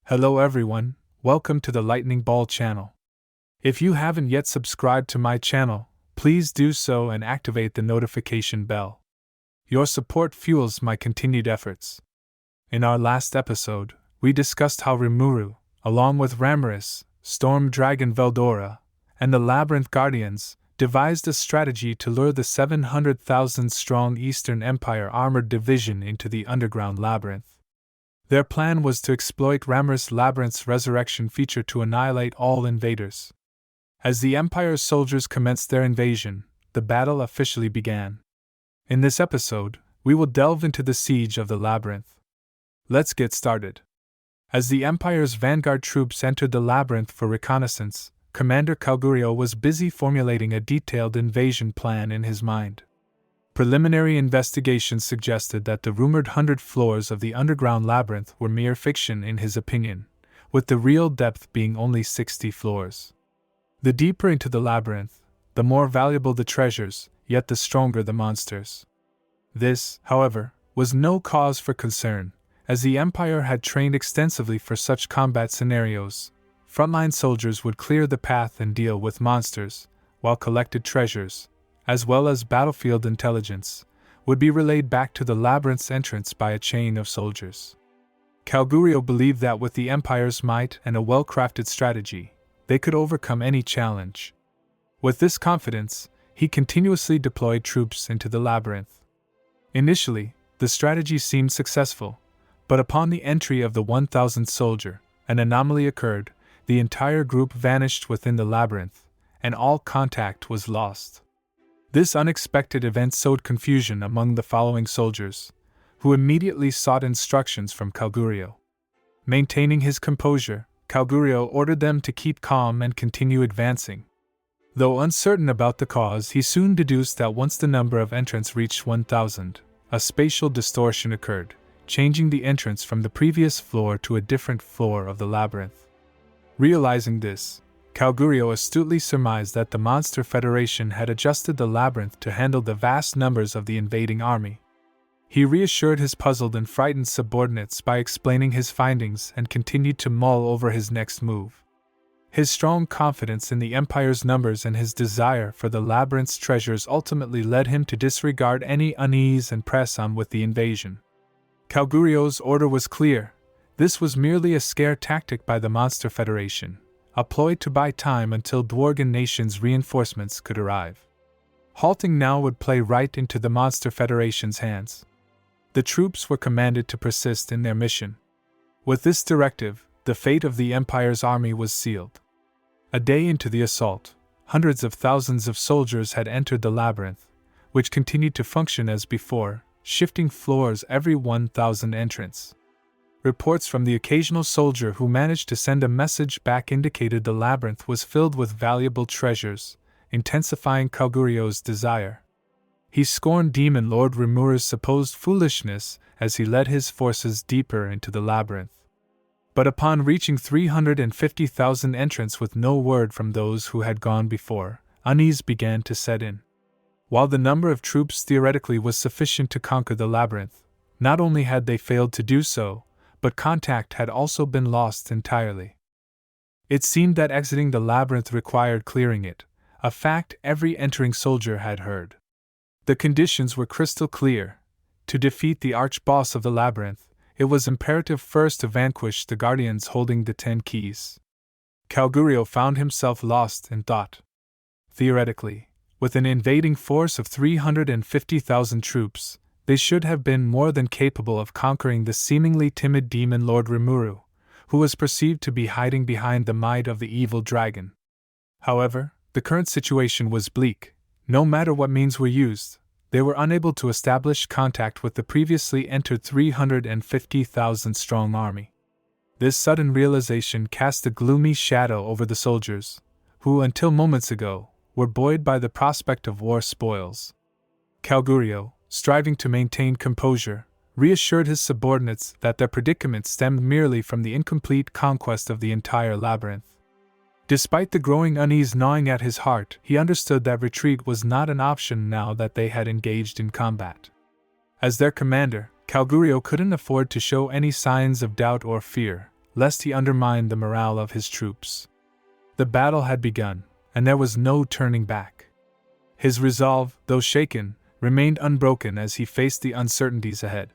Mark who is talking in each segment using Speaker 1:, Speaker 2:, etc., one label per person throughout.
Speaker 1: Hello everyone, welcome to the Lightning Ball channel. If you haven't yet subscribed to my channel, please do so and activate the notification bell. Your support fuels my continued efforts. In our last episode, we discussed how Rimuru, along with Rimuru, Storm Dragon Veldora, and the Labyrinth Guardians, devised a strategy to lure the 700,000-strong Eastern Empire Armored Division into the underground labyrinth. Their plan was to exploit Rimuru Labyrinth's resurrection feature to annihilate all invaders. As the Empire's soldiers commenced their invasion, the battle officially began. In this episode, we will delve into the siege of the Labyrinth. Let's get started. As the Empire's vanguard troops entered the Labyrinth for reconnaissance, Commander Kalgurio was busy formulating a detailed invasion plan in his mind. Preliminary investigations suggested that the rumored 100 floors of the underground labyrinth were mere fiction in his opinion, with the real depth being only 60 floors. The deeper into the labyrinth, the more valuable the treasures, yet the stronger the monsters. This, however, was no cause for concern, as the Empire had trained extensively for such combat scenarios. Frontline soldiers would clear the path and deal with monsters, while collected treasures, as well as battlefield intelligence, would be relayed back to the labyrinth's entrance by a chain of soldiers. Kalgurio believed that with the Empire's might and a well-crafted strategy, they could overcome any challenge. With this confidence, he continuously deployed troops into the labyrinth. Initially, the strategy seemed successful, but upon the entry of the 1,000th soldier, an anomaly occurred. The entire group vanished within the labyrinth, and all contact was lost. This unexpected event sowed confusion among the following soldiers, who immediately sought instructions from Kalgurio. Maintaining his composure, Kalgurio ordered them to keep calm and continue advancing. Though uncertain about the cause, he soon deduced that once the number of entrants reached 1,000, a spatial distortion occurred, changing the entrance from the previous floor to a different floor of the labyrinth. Realizing this, Kalgurio astutely surmised that the Monster Federation had adjusted the labyrinth to handle the vast numbers of the invading army. He reassured his puzzled and frightened subordinates by explaining his findings and continued to mull over his next move. His strong confidence in the Empire's numbers and his desire for the labyrinth's treasures ultimately led him to disregard any unease and press on with the invasion. Kalgurio's order was clear. This was merely a scare tactic by the Monster Federation, a ploy to buy time until Dwarven Nation's reinforcements could arrive. Halting now would play right into the Monster Federation's hands. The troops were commanded to persist in their mission. With this directive, the fate of the Empire's army was sealed. A day into the assault, hundreds of thousands of soldiers had entered the labyrinth, which continued to function as before, shifting floors every 1,000 entrants. Reports from the occasional soldier who managed to send a message back indicated the labyrinth was filled with valuable treasures, intensifying Kalgurio's desire. He scorned Demon Lord Rimuru's supposed foolishness as he led his forces deeper into the labyrinth. But upon reaching 350,000 entrants with no word from those who had gone before, unease began to set in. While the number of troops theoretically was sufficient to conquer the labyrinth, not only had they failed to do so, but contact had also been lost entirely. It seemed that exiting the labyrinth required clearing it, a fact every entering soldier had heard. The conditions were crystal clear. To defeat the arch-boss of the labyrinth, it was imperative first to vanquish the guardians holding the 10 keys. Kalgurio found himself lost in thought. Theoretically, with an invading force of 350,000 troops, they should have been more than capable of conquering the seemingly timid demon Lord Rimuru, who was perceived to be hiding behind the might of the evil dragon. However, the current situation was bleak. No matter what means were used, they were unable to establish contact with the previously entered 350,000-strong army. This sudden realization cast a gloomy shadow over the soldiers, who until moments ago were buoyed by the prospect of war spoils. Kalgurio, striving to maintain composure, reassured his subordinates that their predicament stemmed merely from the incomplete conquest of the entire labyrinth. Despite the growing unease gnawing at his heart, he understood that retreat was not an option now that they had engaged in combat. As their commander, Kalgurio couldn't afford to show any signs of doubt or fear, lest he undermine the morale of his troops. The battle had begun, and there was no turning back. His resolve, though shaken, remained unbroken as he faced the uncertainties ahead.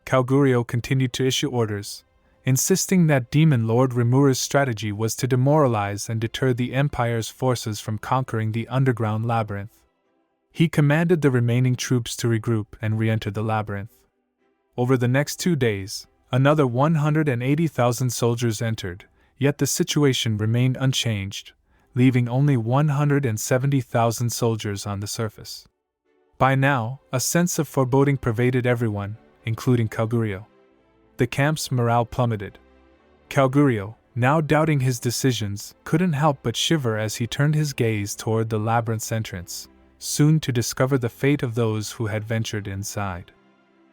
Speaker 1: Kalgurio continued to issue orders, insisting that Demon Lord Rimuru's strategy was to demoralize and deter the Empire's forces from conquering the underground labyrinth. He commanded the remaining troops to regroup and re-enter the labyrinth. Over the next 2 days, another 180,000 soldiers entered, yet the situation remained unchanged, leaving only 170,000 soldiers on the surface. By now, a sense of foreboding pervaded everyone, including Kalgurio. The camp's morale plummeted. Kalgurio, now doubting his decisions, couldn't help but shiver as he turned his gaze toward the labyrinth's entrance, soon to discover the fate of those who had ventured inside.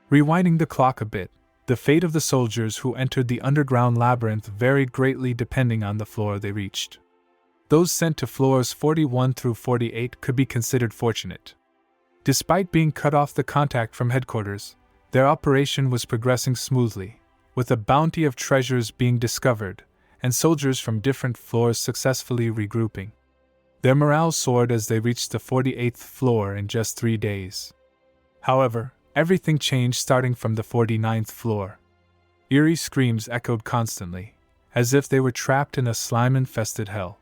Speaker 1: Rewinding the clock a bit, the fate of the soldiers who entered the underground labyrinth varied greatly depending on the floor they reached. Those sent to floors 41 through 48 could be considered fortunate. Despite being cut off the contact from headquarters, their operation was progressing smoothly, with a bounty of treasures being discovered, and soldiers from different floors successfully regrouping. Their morale soared as they reached the 48th floor in just 3 days. However, everything changed starting from the 49th floor. Eerie screams echoed constantly, as if they were trapped in a slime-infested hell.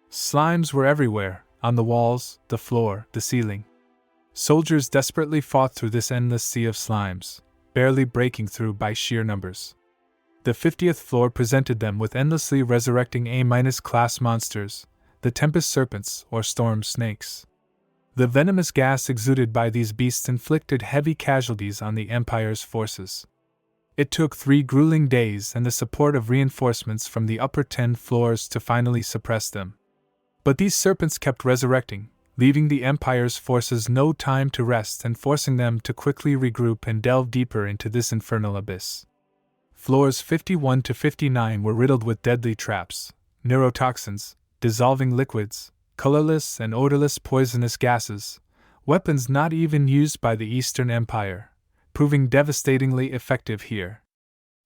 Speaker 1: Slimes were everywhere, on the walls, the floor, the ceiling. Soldiers desperately fought through this endless sea of slimes, barely breaking through by sheer numbers. The 50th floor presented them with endlessly resurrecting A-class monsters, the Tempest Serpents or Storm Snakes. The venomous gas exuded by these beasts inflicted heavy casualties on the Empire's forces. It took 3 grueling days and the support of reinforcements from the upper 10 floors to finally suppress them. But these serpents kept resurrecting, leaving the Empire's forces no time to rest and forcing them to quickly regroup and delve deeper into this infernal abyss. Floors 51 to 59 were riddled with deadly traps, neurotoxins, dissolving liquids, colorless and odorless poisonous gases, weapons not even used by the Eastern Empire, proving devastatingly effective here.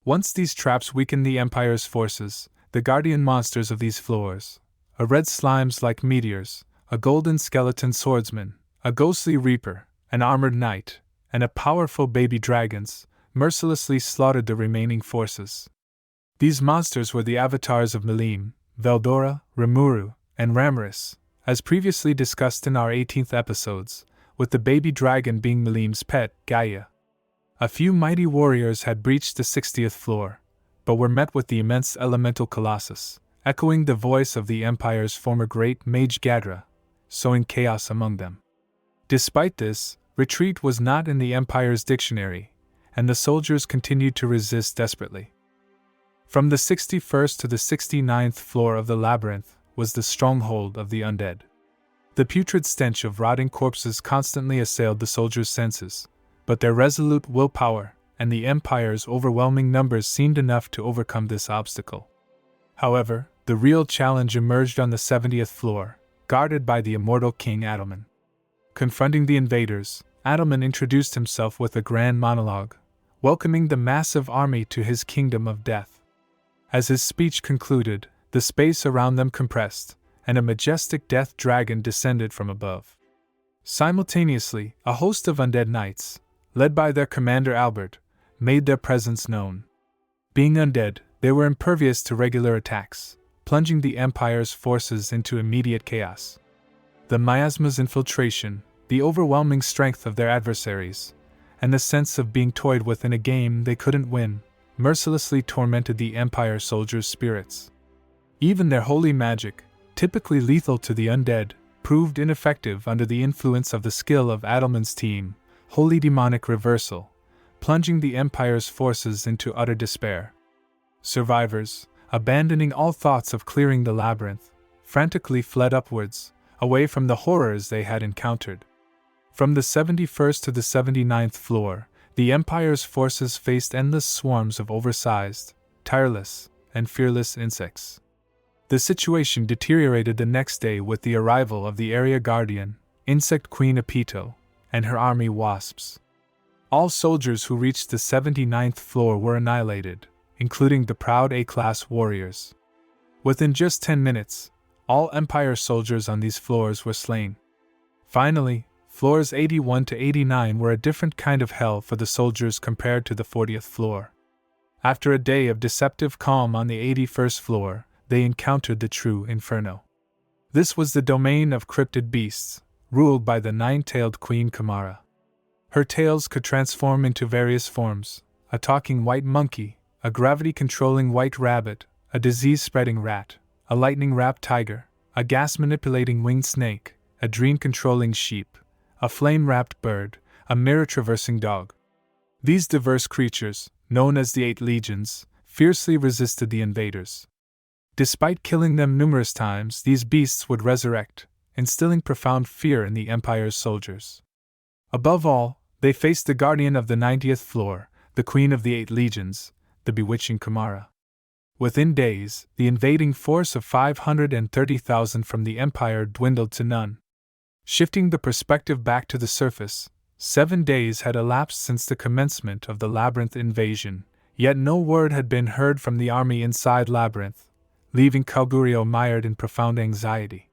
Speaker 1: Once these traps weakened the Empire's forces, the guardian monsters of these floors, a red slimes like meteors, a golden skeleton swordsman, a ghostly reaper, an armored knight, and a powerful baby dragons, mercilessly slaughtered the remaining forces. These monsters were the avatars of Melim, Veldora, Rimuru, and Ramaris, as previously discussed in our 18th episodes, with the baby dragon being Melim's pet, Gaia. A few mighty warriors had breached the 60th floor, but were met with the immense elemental colossus, echoing the voice of the Empire's former great mage Gadra, sowing chaos among them. Despite this, retreat was not in the Empire's dictionary, and the soldiers continued to resist desperately. From the 61st to the 69th floor of the labyrinth was the stronghold of the undead. The putrid stench of rotting corpses constantly assailed the soldiers' senses, but their resolute willpower and the Empire's overwhelming numbers seemed enough to overcome this obstacle. However, the real challenge emerged on the 70th floor, guarded by the immortal King Adelman. Confronting the invaders, Adelman introduced himself with a grand monologue, welcoming the massive army to his kingdom of death. As his speech concluded, the space around them compressed, and a majestic death dragon descended from above. Simultaneously, a host of undead knights, led by their commander Albert, made their presence known. Being undead, they were impervious to regular attacks, plunging the Empire's forces into immediate chaos. The miasma's infiltration, the overwhelming strength of their adversaries, and the sense of being toyed with in a game they couldn't win, mercilessly tormented the Empire soldiers' spirits. Even their holy magic, typically lethal to the undead, proved ineffective under the influence of the skill of Adelman's team, Holy Demonic Reversal, plunging the Empire's forces into utter despair. Survivors, abandoning all thoughts of clearing the labyrinth, frantically fled upwards, away from the horrors they had encountered. From the 71st to the 79th floor, the Empire's forces faced endless swarms of oversized, tireless, and fearless insects. The situation deteriorated the next day with the arrival of the area guardian, Insect Queen Apito, and her army wasps. All soldiers who reached the 79th floor were annihilated, including the proud A-class warriors. Within just 10 minutes, all Empire soldiers on these floors were slain. Finally, floors 81 to 89 were a different kind of hell for the soldiers compared to the 40th floor. After a day of deceptive calm on the 81st floor, they encountered the true inferno. This was the domain of cryptid beasts, ruled by the nine-tailed Queen Kamara. Her tails could transform into various forms: a talking white monkey, a gravity-controlling white rabbit, a disease-spreading rat, a lightning-wrapped tiger, a gas-manipulating winged snake, a dream-controlling sheep, a flame-wrapped bird, a mirror-traversing dog. These diverse creatures, known as the 8 Legions, fiercely resisted the invaders. Despite killing them numerous times, these beasts would resurrect, instilling profound fear in the Empire's soldiers. Above all, they faced the guardian of the 90th floor, the queen of the 8 Legions, the bewitching Kamara. Within days, the invading force of 530,000 from the Empire dwindled to none. Shifting the perspective back to the surface, 7 days had elapsed since the commencement of the Labyrinth invasion, yet no word had been heard from the army inside Labyrinth, leaving Kalgurio mired in profound anxiety.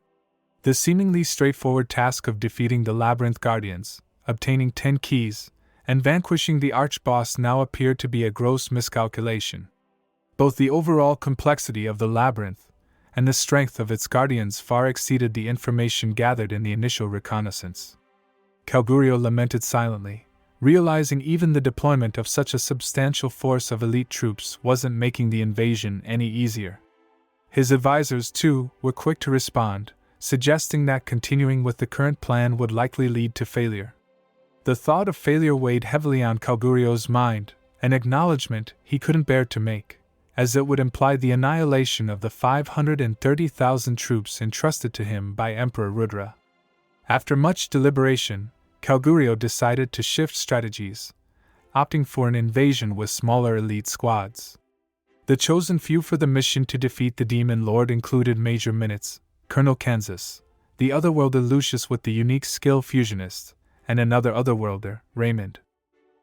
Speaker 1: The seemingly straightforward task of defeating the Labyrinth Guardians, obtaining 10 keys, and vanquishing the arch-boss now appeared to be a gross miscalculation. Both the overall complexity of the Labyrinth and the strength of its guardians far exceeded the information gathered in the initial reconnaissance. Kalgurio lamented silently, realizing even the deployment of such a substantial force of elite troops wasn't making the invasion any easier. His advisors, too, were quick to respond, suggesting that continuing with the current plan would likely lead to failure. The thought of failure weighed heavily on Kalgurio's mind, an acknowledgement he couldn't bear to make, as it would imply the annihilation of the 530,000 troops entrusted to him by Emperor Rudra. After much deliberation, Kalgurio decided to shift strategies, opting for an invasion with smaller elite squads. The chosen few for the mission to defeat the Demon Lord included Major Minutes, Colonel Kansas, the Otherworlder Lucius with the unique skill Fusionist, and another Otherworlder, Raymond.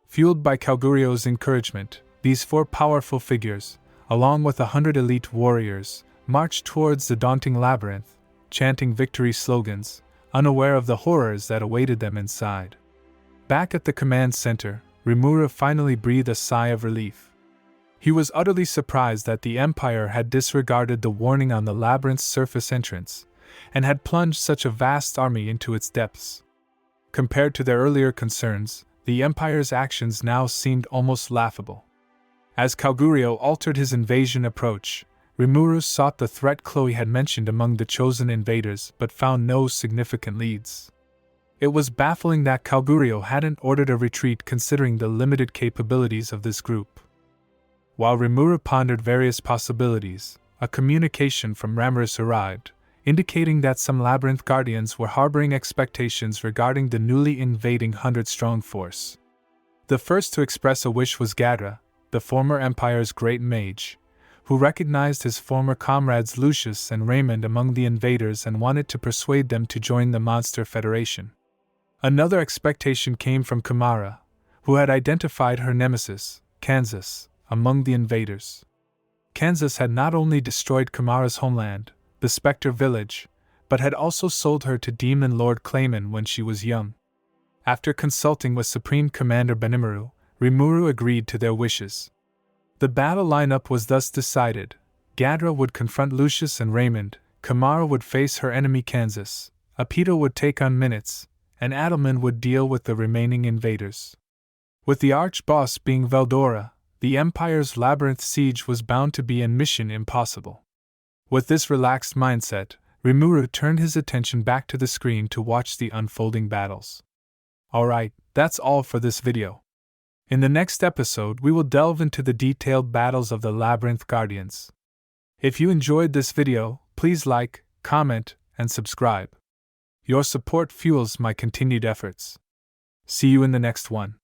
Speaker 1: Fueled by Kalgurio's encouragement, these 4 powerful figures, along with 100 elite warriors, marched towards the daunting labyrinth, chanting victory slogans, unaware of the horrors that awaited them inside. Back at the command center, Rimuru finally breathed a sigh of relief. He was utterly surprised that the Empire had disregarded the warning on the labyrinth's surface entrance, and had plunged such a vast army into its depths. Compared to their earlier concerns, the Empire's actions now seemed almost laughable. As Kalgurio altered his invasion approach, Rimuru sought the threat Chloe had mentioned among the chosen invaders but found no significant leads. It was baffling that Kalgurio hadn't ordered a retreat considering the limited capabilities of this group. While Rimuru pondered various possibilities, a communication from Ramrus arrived, indicating that some Labyrinth Guardians were harboring expectations regarding the newly invading 100-strong force. The first to express a wish was Gadra, the former Empire's great mage, who recognized his former comrades Lucius and Raymond among the invaders and wanted to persuade them to join the Monster Federation. Another expectation came from Kamara, who had identified her nemesis, Kansas, among the invaders. Kansas had not only destroyed Kamara's homeland, the Spectre Village, but had also sold her to Demon Lord Clayman when she was young. After consulting with Supreme Commander Benimaru, Rimuru agreed to their wishes. The battle lineup was thus decided. Gadra would confront Lucius and Raymond, Kamara would face her enemy Kansas, Apito would take on Minutes, and Adelman would deal with the remaining invaders. With the arch-boss being Veldora, the Empire's Labyrinth siege was bound to be a mission impossible. With this relaxed mindset, Rimuru turned his attention back to the screen to watch the unfolding battles. Alright, that's all for this video. In the next episode, we will delve into the detailed battles of the Labyrinth Guardians. If you enjoyed this video, please like, comment, and subscribe. Your support fuels my continued efforts. See you in the next one.